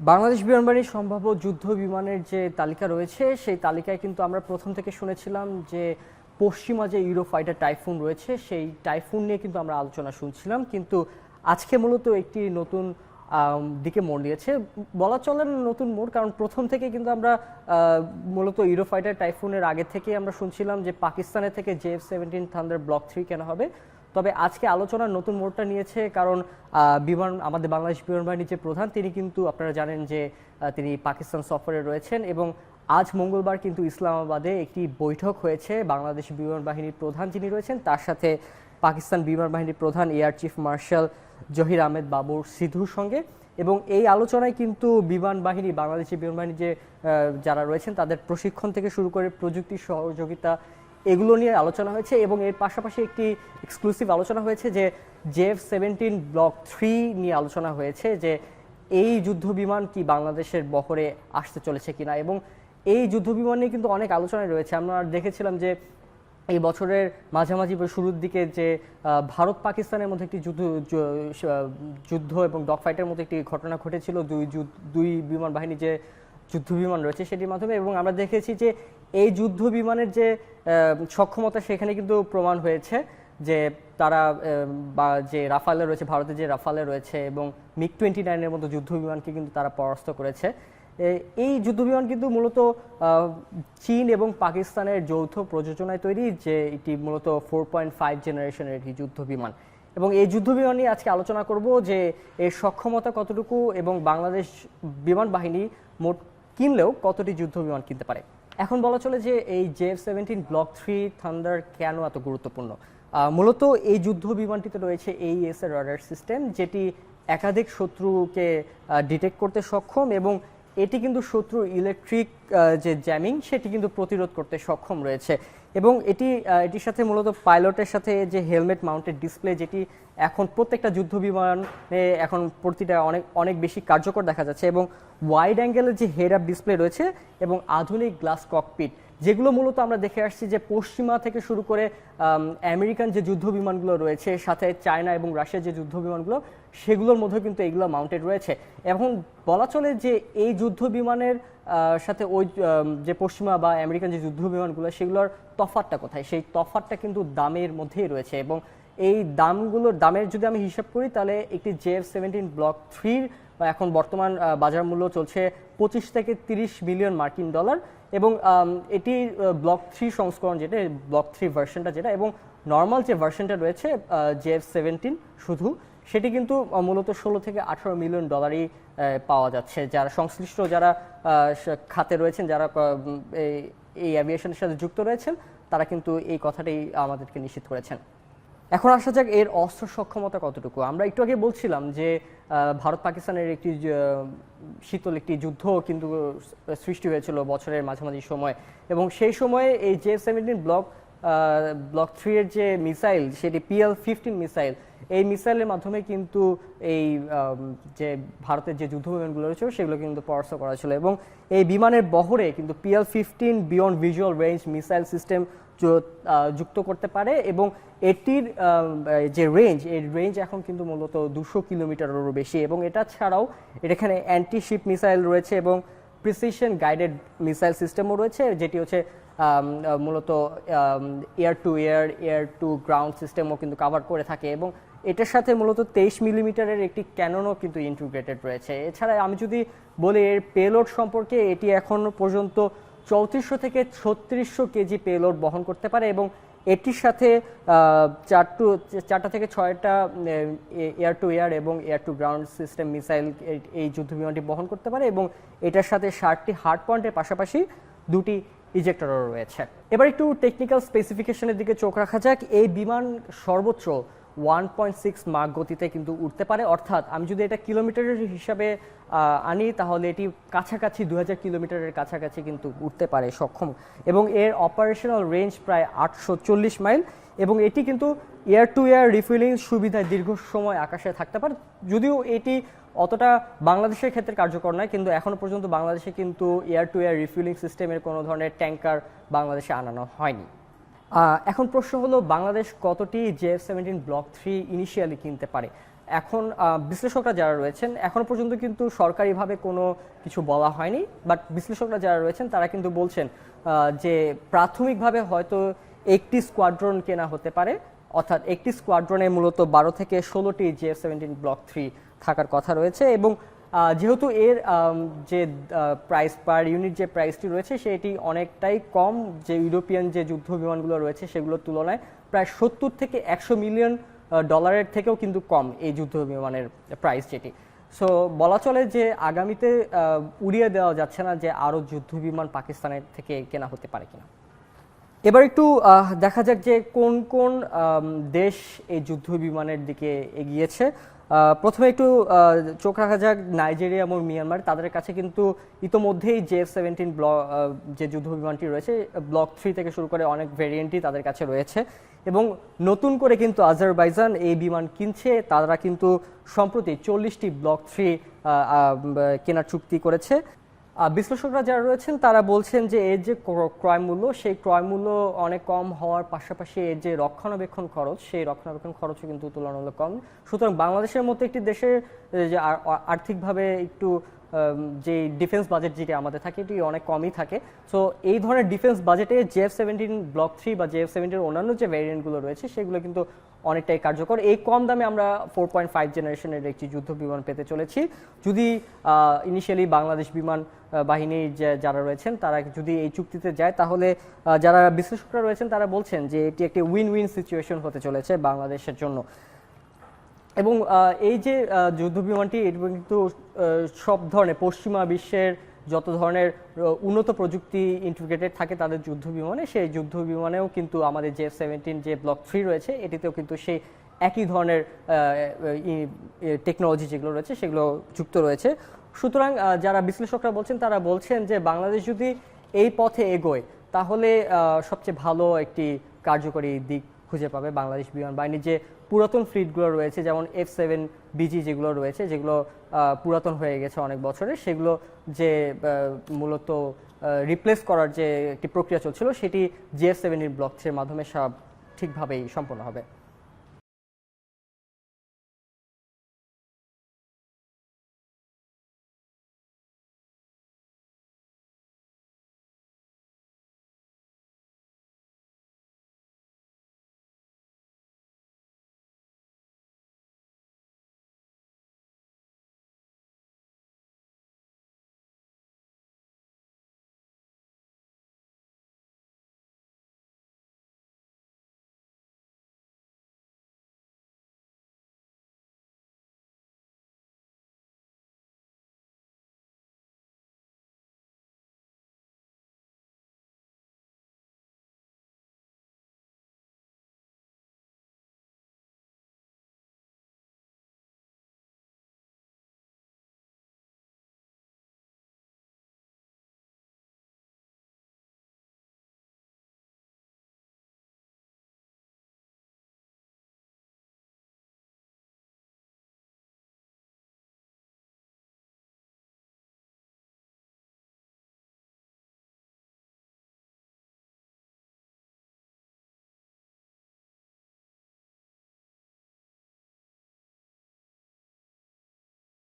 বাংলাদেশ বিমানবাহিনীর সম্ভাব্য যুদ্ধ বিমানের যে তালিকা রয়েছে সেই তালিকায় কিন্তু আমরা প্রথম থেকে শুনেছিলাম যে পশ্চিমা যে ইউরোফাইটার টাইফুন রয়েছে সেই টাইফুন নিয়ে কিন্তু আমরা আলোচনা শুনছিলাম, কিন্তু আজকে মূলত একটি নতুন দিকে মোড় নিয়েছে বলা চলে না নতুন মোড়, কারণ প্রথম থেকে কিন্তু আমরা মূলত ইউরোফাইটার টাইফুনের আগে থেকে আমরা শুনছিলাম যে পাকিস্তানের থেকে JF-17 থান্ডার ব্লক 3 কেনা হবে। তবে আজকে আলোচনার নতুন মোড়টা নিয়েছে কারণ আমাদের বাংলাদেশ বিমান বাহিনীর যে প্রধান তিনি কিন্তু আপনারা জানেন যে তিনি পাকিস্তান সফরে রয়েছেন এবং আজ মঙ্গলবার কিন্তু ইসলামাবাদে একটি বৈঠক হয়েছে বাংলাদেশ বিমান বাহিনীর প্রধান যিনি রয়েছেন তার সাথে পাকিস্তান বিমান বাহিনীর প্রধান air chief marshal Zahir Ahmed বাবুর সিধুর সঙ্গে। এবং এই আলোচনায় কিন্তু বিমান বাহিনী বাংলাদেশের বিমান বাহিনী যে যারা রয়েছেন তাদের প্রশিক্ষণ থেকে শুরু করে প্রযুক্তি সহযোগিতা এগুলো নিয়ে আলোচনা হয়েছে এবং এর পাশাপাশি একটি এক্সক্লুসিভ আলোচনা হয়েছে যে JF-17 ব্লক 3 নিয়ে আলোচনা হয়েছে যে এই যুদ্ধ বিমান কি বাংলাদেশের বহরে আসতে চলেছে কিনা। এবং এই যুদ্ধ বিমান নিয়ে কিন্তু অনেক আলোচনায় রয়েছে। আমরা দেখেছিলাম যে এই বছরের মাঝামাঝি শুরুর দিকে যে ভারত পাকিস্তানের মধ্যে একটি যুদ্ধ এবং ডগ ফাইটের মধ্যে একটি ঘটনা ঘটেছিল দুই বিমান বাহিনী যে যুদ্ধ বিমান রয়েছে সেটির মাধ্যমে, এবং আমরা দেখেছি যে এই যুদ্ধ বিমানের যে সক্ষমতা সেখানে কিন্তু প্রমাণ হয়েছে যে তারা বা যে রাফালে রয়েছে ভারতের যে রাফালে রয়েছে এবং MiG-29 এর মতো যুদ্ধ বিমানকে কিন্তু তারা পরাস্ত করেছে। এই যুদ্ধ বিমান কিন্তু মূলত চীন এবং পাকিস্তানের যৌথ প্রযোজনায় তৈরি, যে এটি মূলত 4.5 জেনারেশনের একটি যুদ্ধ বিমান। এবং এই যুদ্ধ বিমান নিয়ে আজকে আলোচনা করব যে এর সক্ষমতা কতটুকু এবং বাংলাদেশ বিমান বাহিনী মোট কিনলেও কতটি যুদ্ধ বিমান কিনতে পারে। এখন বলা চলে যে এই JF-17 ব্লক 3 থান্ডার কেন এত গুরুত্বপূর্ণ। মূলত এই যুদ্ধ বিমানটিতে রয়েছে AES এর রাডার সিস্টেম, যেটি একাধিক শত্রুকে ডিটেক্ট করতে সক্ষম এবং এটি কিন্তু শত্রুর ইলেকট্রিক যে জ্যামিং সেটি কিন্তু প্রতিরোধ করতে সক্ষম রয়েছে। এবং এটির সাথে মূলত পাইলটের সাথে যে হেলমেট মাউন্টেড ডিসপ্লে, যেটি এখন প্রত্যেকটা যুদ্ধ বিমানে এখন প্রতিটা অনেক বেশি কার্যকর দেখা যাচ্ছে, এবং ওয়াইড অ্যাঙ্গেলের যে হেড আপ ডিসপ্লে রয়েছে এবং আধুনিক গ্লাস ককপিট, যেগুলো মূলত আমরা দেখে আসছি যে পশ্চিমা থেকে শুরু করে আমেরিকান যে যুদ্ধ বিমানগুলো রয়েছে সাথে চায়না এবং রাশিয়ার যে যুদ্ধ বিমানগুলো সেগুলোর মধ্যে কিন্তু এগুলো মাউন্টেড রয়েছে। এখন বলা চলে যে এই যুদ্ধ বিমানের সাথে ওই যে পশ্চিমা বা আমেরিকান যে যুদ্ধ বিমানগুলো সেগুলোর তফাৎটা কোথায়, সেই তফাৎটা কিন্তু দামের মধ্যেই রয়েছে। এবং এই দামের যদি আমি হিসাব করি তাহলে একটি JF-17 ব্লক 3 এখন বর্তমান বাজার মূল্য চলছে 25 থেকে 30 মিলিয়ন মার্কিন ডলার, এবং এটি ব্লক 3 সংস্করণ যেটা ব্লক 3 ভার্সনটা যেটা, এবং নর্মাল যে ভার্সনটা রয়েছে JF-17 শুধু সেটি কিন্তু মূলত 16 থেকে 18 মিলিয়ন ডলারই পাওয়া যাচ্ছে। যারা সংশ্লিষ্ট যারা খাতে রয়েছেন, যারা এই অ্যাভিয়েশনের সাথে যুক্ত রয়েছেন তারা কিন্তু এই কথাটাই আমাদেরকে নিশ্চিত করেছেন। এখন আসা যাক এর অস্ত্র সক্ষমতা কতটুকু। আমরা একটু আগে বলছিলাম যে ভারত পাকিস্তানের একটি শীতল একটি যুদ্ধ কিন্তু সৃষ্টি হয়েছিল বছরের মাঝামাঝি সময়, এবং সেই সময়ে এই JF-17 ব্লক 3 এর যে মিসাইল সেটি PL-15 মিসাইল, এই মিসাইলের মাধ্যমে কিন্তু এই যে ভারতের যে যুদ্ধ বিমানগুলো রয়েছে সেগুলো কিন্তু পরাস্ত করা ছিল। এবং এই বিমানের বহরে কিন্তু PL-15 beyond visual range missile system যুক্ত করতে পারে, এবং এটির যে রেঞ্জ এখন কিন্তু মূলত 200 কিলোমিটারেরও বেশি। এবং এটা ছাড়াও এখানে অ্যান্টি শিপ মিসাইল রয়েছে এবং প্রিসিশন গাইডেড মিসাইল সিস্টেমও রয়েছে, যেটি হচ্ছে মূলত air to air to ground সিস্টেমও কিন্তু কভার করে থাকে। এবং এটার সাথে মূলত 23 মিলিমিটারের একটি ক্যাননও কিন্তু ইন্টিগ্রেটেড রয়েছে। এছাড়া আমি যদি বলি এর পেলোড সম্পর্কে, এটি এখনো পর্যন্ত 3400 থেকে 3600 কেজি পেলোড বহন করতে পারে, এবং এটির সাথে 4টা থেকে 6টা এয়ার টু এয়ার এবং air to ground system missile এই যুদ্ধ বিমানটি বহন করতে পারে, এবং এটার সাথে 60টি হার্ড পয়েন্টের পাশাপাশি 2টি ইজেক্টরও রয়েছে। এবার একটু টেকনিক্যাল স্পেসিফিকেশনের দিকে চোখ রাখা যাক। এই বিমান সর্বোচ্চ 1.6 মাক গতিতে কিন্তু উঠতে পারে, অর্থাৎ আমি যদি এটা কিলোমিটারের হিসাবে আনি তাহলে এটি কাছাকাছি 2000 কিলোমিটারের কাছাকাছি কিন্তু উঠতে পারে সক্ষম, এবং এর অপারেশনাল রেঞ্জ প্রায় 840 মাইল, এবং এটি কিন্তু এয়ার টু এয়ার রিফুয়েলিং সুবিধায় দীর্ঘ সময় আকাশে থাকতে পারে। যদিও এটি অতটা বাংলাদেশের ক্ষেত্রে কার্যকর নয়, কিন্তু এখনো পর্যন্ত বাংলাদেশে কিন্তু এয়ার টু এয়ার রিফুয়েলিং সিস্টেমের কোনো ধরনের ট্যাঙ্কার বাংলাদেশে আনানো হয়নি। এখন প্রশ্ন হলো বাংলাদেশ কতটি JF-17 ব্লক 3 ইনিশিয়ালি কিনতে পারে। এখন বিশ্লেষকরা যারা রয়েছেন এখনো পর্যন্ত কিন্তু সরকারিভাবে কোনো কিছু বলা হয়নি, বাট বিশ্লেষকরা যারা রয়েছেন তারা কিন্তু বলছেন যে প্রাথমিকভাবে হয়তো একটি স্কোয়াড্রন কেনা হতে পারে, অর্থাৎ একটি স্কোয়াড্রনে মূলত 12 থেকে 16টি JF-17 ব্লক 3 থাকার কথা রয়েছে। এবং যেহেতু এর যে প্রাইস পার ইউনিট যে প্রাইসটি রয়েছে সেটি অনেকটাই কম যে ইউরোপিয়ান যে যুদ্ধ বিমানগুলো রয়েছে সেগুলোর তুলনায়, প্রায় 70 থেকে 100 মিলিয়ন ডলারের থেকেও কিন্তু কম এই যুদ্ধ বিমানের প্রাইস যেটি। সো বলা চলে যে আগামীতে উড়িয়ে দেওয়া যাচ্ছে না যে আরও যুদ্ধ বিমান পাকিস্তানের থেকে কেনা হতে পারে কিনা। এবার একটু দেখা যাক যে কোন কোন দেশ এই যুদ্ধ বিমানের দিকে এগিয়েছে। প্রথমে একটু চোখ রাখা যাক নাইজেরিয়া এবং মিয়ানমার। তাদের কাছে কিন্তু ইতোমধ্যেই JF-17 যে যুদ্ধ বিমানটি রয়েছে ব্লক 3 থেকে শুরু করে অনেক ভেরিয়েন্টই তাদের কাছে রয়েছে, এবং নতুন করে কিন্তু আজারবাইজান এই বিমান কিনছে। তারা কিন্তু সম্প্রতি 40টি ব্লক 3 কেনার চুক্তি করেছে। বিশ্লেষকরা যারা রয়েছেন তারা বলছেন যে এর যে ক্রয় মূল্য সেই ক্রয় মূল্য অনেক কম হওয়ার পাশাপাশি এর যে রক্ষণাবেক্ষণ খরচ সেই রক্ষণাবেক্ষণ খরচও কিন্তু তুলনামূলক কম। সুতরাং বাংলাদেশের মতো একটি দেশের যে আর্থিকভাবে একটু যে ডিফেন্স বাজেট যেটি আমাদের থাকে এটি অনেক কমই থাকে। সো এই ধরনের ডিফেন্স বাজেটে JF-17 ব্লক 3 বা JF-17 অন্যান্য যে ভ্যারিয়েন্টগুলো রয়েছে সেগুলো কিন্তু অনেকটাই কার্যকর। এই কম দামে আমরা 4.5 জেনারেশনের একটি যুদ্ধ বিমান পেতে চলেছি। যদি ইনিশিয়ালি বাংলাদেশ বিমান বাহিনীর যারা রয়েছেন তারা যদি এই চুক্তিতে যায় তাহলে যারা বিশ্লেষকরা রয়েছেন তারা বলছেন যে এটি একটি উইন উইন সিচুয়েশন হতে চলেছে বাংলাদেশের জন্য। এবং এই যে যুদ্ধ বিমানটি এটি কিন্তু সব ধরনের পশ্চিমা বিশ্বের যত ধরনের উন্নত প্রযুক্তি ইন্টিগ্রেটেড থাকে তাদের যুদ্ধ বিমানে, সেই যুদ্ধ বিমানেও কিন্তু আমাদের JF-17 যে ব্লক 3 রয়েছে এটিতেও কিন্তু সেই একই ধরনের টেকনোলজি যেগুলো রয়েছে সেগুলো যুক্ত রয়েছে। সুতরাং যারা বিশ্লেষকরা বলছেন তারা বলছেন যে বাংলাদেশ যদি এই পথে এগোয় তাহলে সবচেয়ে ভালো একটি কার্যকরী দিক খুঁজে পাবে বাংলাদেশ বিমান বাহিনী। যে পুরাতন ফ্লিটগুলো রয়েছে যেমন F7BG যেগুলো রয়েছে, যেগুলো পুরাতন হয়ে গেছে অনেক বছরের, সেগুলো যে মূলত রিপ্লেস করার যে একটি প্রক্রিয়া চলছিল সেটি JF-17 ব্লক 3 এর মাধ্যমে সব ঠিকভাবেই সম্পন্ন হবে।